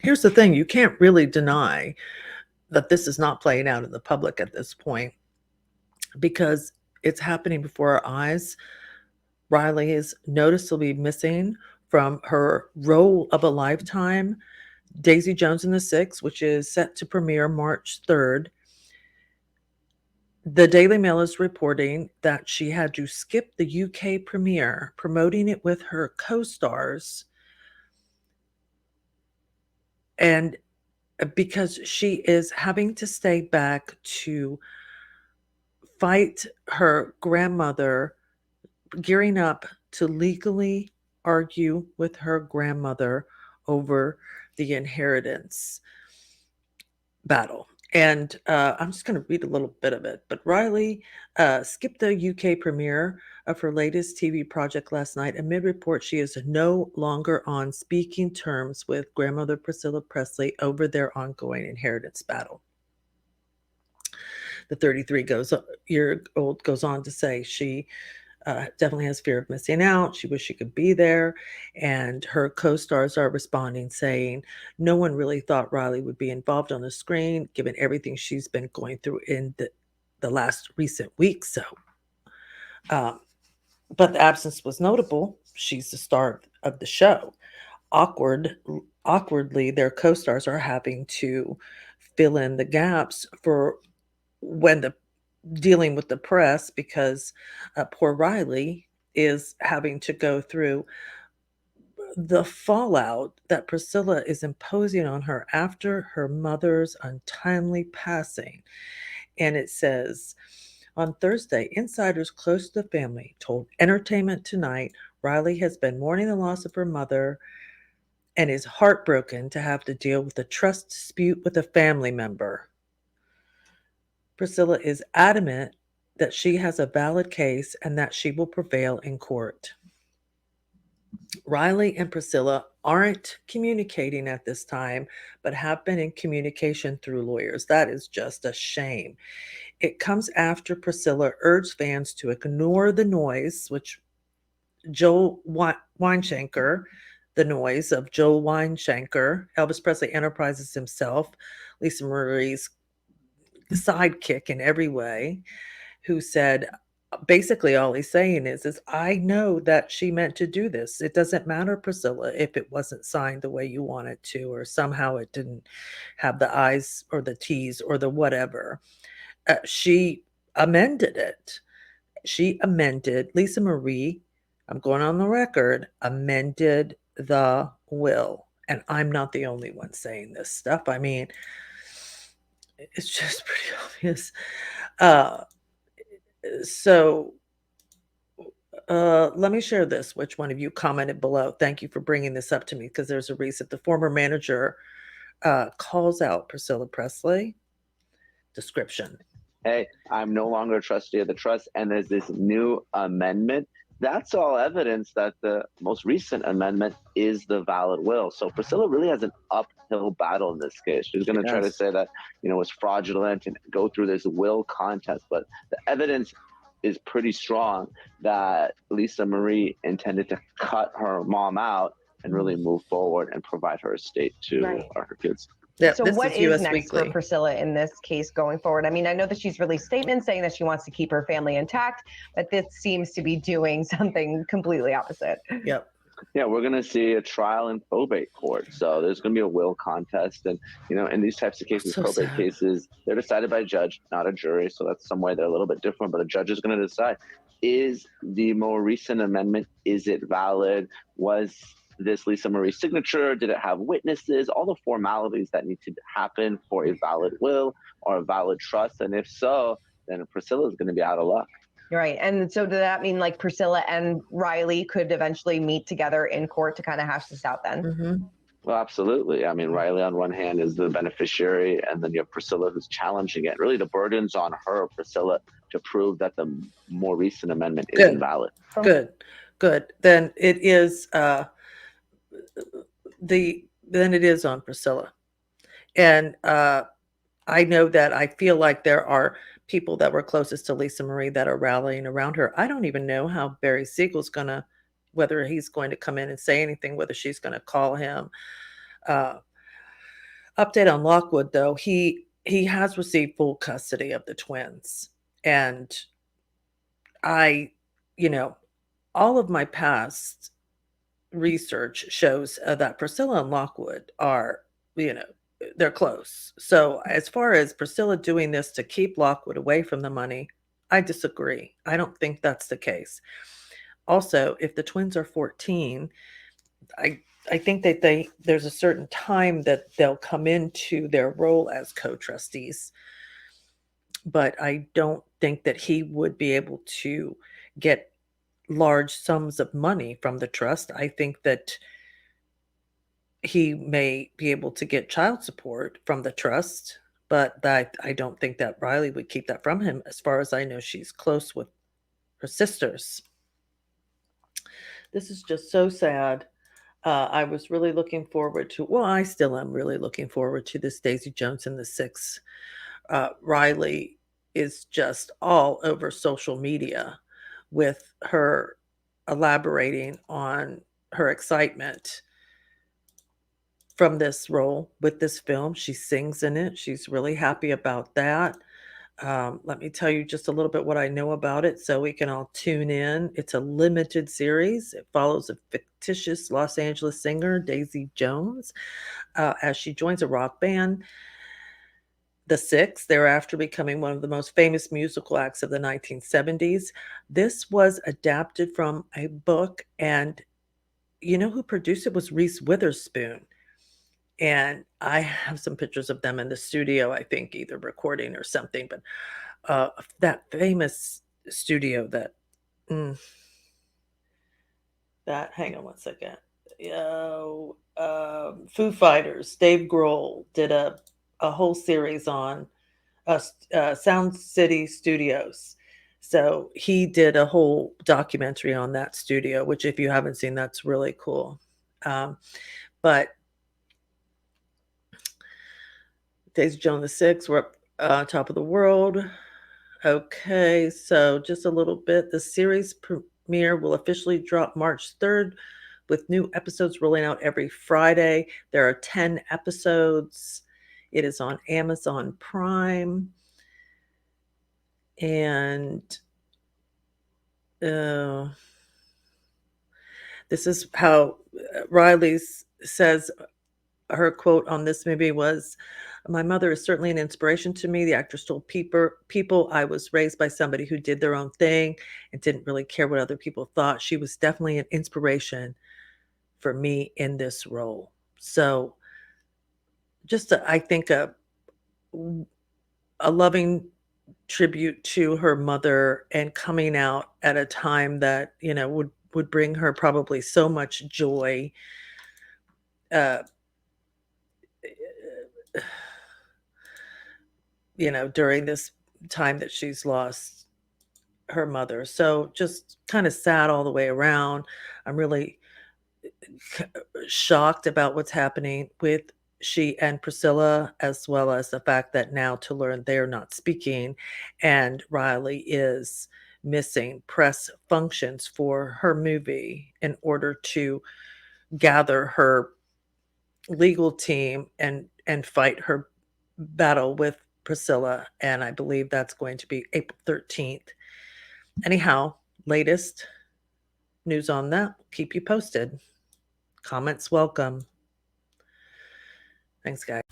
Here's the thing, you can't really deny that this is not playing out in the public at this point because it's happening before our eyes. Riley is noticeably missing from her role of a lifetime, Daisy Jones and the Six, which is set to premiere March 3rd. The Daily Mail is reporting that she had to skip the UK premiere, promoting it with her co stars, and because she is having to stay back to fight her grandmother, gearing up to legally argue with her grandmother over the inheritance battle. And I'm just going to read a little bit of it. But Riley skipped the UK premiere of her latest TV project last night amid reports she is no longer on speaking terms with grandmother Priscilla Presley over their ongoing inheritance battle. The 33-year-old goes on to say she definitely has fear of missing out. She wishes she could be there. And her co stars are responding, saying, no one really thought Riley would be involved on the screen, given everything she's been going through in the last recent weeks. So, um, but the absence was notable. She's the star of the show. Awkwardly, their co stars are having to fill in the gaps for when the dealing with the press because poor Riley is having to go through the fallout that Priscilla is imposing on her after her mother's untimely passing. And it says on Thursday, insiders close to the family told Entertainment Tonight Riley has been mourning the loss of her mother and is heartbroken to have to deal with a trust dispute with a family member. Priscilla is adamant that she has a valid case and that she will prevail in court. Riley and Priscilla aren't communicating at this time, but have been in communication through lawyers. That is just a shame. It comes after Priscilla urged fans to ignore the noise, which Joel Weinshanker, the noise of Joel Weinshanker, Elvis Presley Enterprises himself, Lisa Marie's sidekick in every way, who said basically all he's saying is I know that she meant to do this. It doesn't matter, Priscilla, if it wasn't signed the way you want it to, or somehow it didn't have the I's or the T's or the whatever. She amended it. She amended, Lisa Marie, I'm going on the record, amended the will. And I'm not the only one saying this stuff. I mean, it's just pretty obvious. Uh, so let me share this. Which one of you commented below? Thank you for bringing this up to me because there's a reason. The former manager calls out Priscilla Presley. Description. Hey, I'm no longer a trustee of the trust, and there's this new amendment. That's all evidence that the most recent amendment is the valid will. So Priscilla really has an uphill battle in this case. She's going to try to say that, it's fraudulent and go through this will contest, but the evidence is pretty strong that Lisa Marie intended to cut her mom out and really move forward and provide her estate to her kids. Yeah, so what is next Weekly for Priscilla in this case going forward? I mean, I know that she's released statements saying that she wants to keep her family intact, but this seems to be doing something completely opposite. Yep. Yeah, we're going to see a trial in probate court. So there's going to be a will contest. And, in these types of cases, probate cases, they're decided by a judge, not a jury. So that's some way they're a little bit different. But a judge is going to decide, is the more recent amendment, is it valid? Was this Lisa Marie's signature? Did it have witnesses? All the formalities that need to happen for a valid will or a valid trust. And if so, then Priscilla is going to be out of luck. Right. And so does that mean like Priscilla and Riley could eventually meet together in court to kind of hash this out then? Mm-hmm. Well, absolutely. I mean, Riley on one hand is the beneficiary, and then you have Priscilla who's challenging it. Really, the burden's on her, Priscilla, to prove that the more recent amendment is invalid. Good. Then it is then it is on Priscilla. And I know that I feel like there are people that were closest to Lisa Marie that are rallying around her. I don't even know how Barry Siegel's whether he's going to come in and say anything, whether she's going to call him. Update on Lockwood, though, he has received full custody of the twins, and I, you know, all of my past research shows that Priscilla and Lockwood are, you know, they're close. So, as far as Priscilla doing this to keep Lockwood away from the money, I disagree. I don't think that's the case. Also, if the twins are 14, I I think that there's a certain time that they'll come into their role as co-trustees, but I don't think that he would be able to get large sums of money from the trust. I think that he may be able to get child support from the trust, but that I don't think that Riley would keep that from him. As far as I know, she's close with her sisters. This is just so sad. I was really looking forward to, well, I still am really looking forward to this Daisy Jones and the Six. Riley is just all over social media with her elaborating on her excitement from this role with this film. She sings in it. She's really happy about that. Let me tell you just a little bit what I know about it so we can all tune in. It's a limited series. It follows a fictitious Los Angeles singer, Daisy Jones, as she joins a rock band, The Six, thereafter becoming one of the most famous musical acts of the 1970s. This was adapted from a book, and you know who produced it was Reese Witherspoon. And I have some pictures of them in the studio, I think, either recording or something. But that famous studio mm, that hang on one second. Foo Fighters, Dave Grohl did a whole series on Sound City Studios. So he did a whole documentary on that studio, which if you haven't seen, that's really cool. But Daisy Jones the Six, we're up top of the world. Okay, so just a little bit. The series premiere will officially drop March 3rd, with new episodes rolling out every Friday. There are 10 episodes. It is on Amazon Prime. And this is how Riley says her quote on this movie was, "My mother is certainly an inspiration to me." The actress told people, "I was raised by somebody who did their own thing and didn't really care what other people thought. She was definitely an inspiration for me in this role." So just I think a loving tribute to her mother, and coming out at a time that, you know, would bring her probably so much joy. Uh, you know, during this time that she's lost her mother. So just kind of sad all the way around. I'm really shocked about what's happening with she and Priscilla, as well as the fact that now to learn they're not speaking, and Riley is missing press functions for her movie in order to gather her legal team and fight her battle with Priscilla, and I believe that's going to be April 13th. Anyhow, latest news on that. Keep you posted. Comments welcome. Thanks, guys.